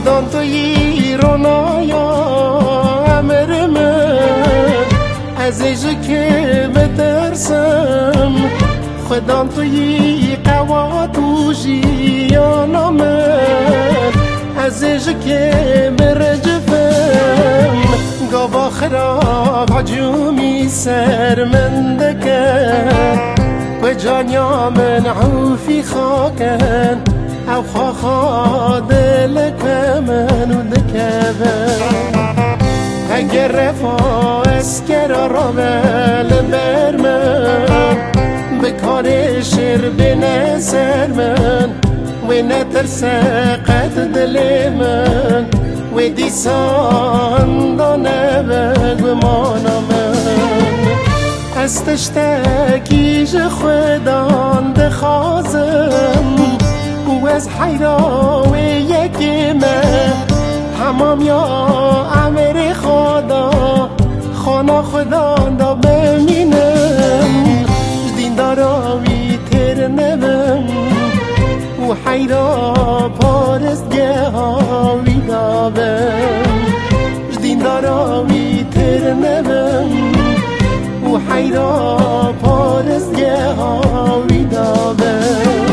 خودان توی رونایا امر من از ایجا که بترسم خودان توی قوات و جیانا من از ایجا که برجفم گاوا خراب عجومی سر من دکن و جانیا من عوفی خاکن او خاخا دلک من و دکبن اگر رفا اسکر را بل برمن بکار شر بین سر من و نترسه قد دل من و دیسان دانه بگو مانا من از تشتکیش خودان دخوازم و از حیران یکی من تمام یا امر خدا خانه خدا دا بمینم دین داراوی تر نبم و حیرا پارستگه هاوی دابم دین داراوی تر نبم و حیرا پارستگه هاوی دابم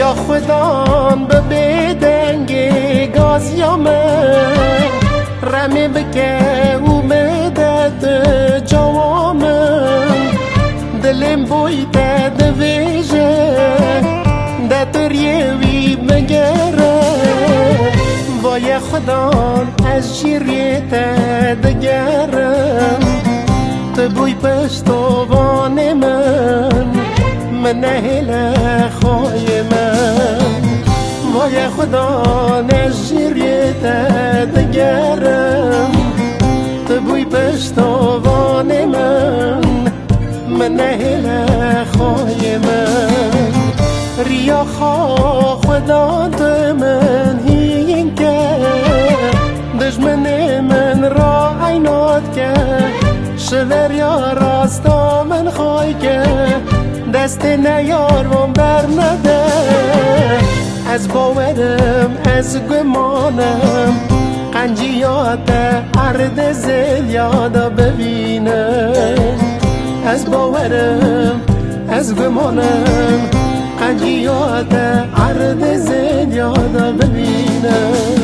یا خودان به بدنگ گاز یا من رمی بکه اومدت جوامن دلم بویده دویجه دتریوی بگره وای خودان از جیریت دگرم تبوی پشتوان من نهل خوی من وای خدا نجریت دگرم تبوی پشتوان من نهل خوی من ریا خدا من هین که دشمن من را عینات که شور یا راستا من خوی که دست نیارم بر نده از باورم از گمانم قنجیات عرض زلیادا ببینم از باورم از گمانم قنجیات عرض زلیادا ببینم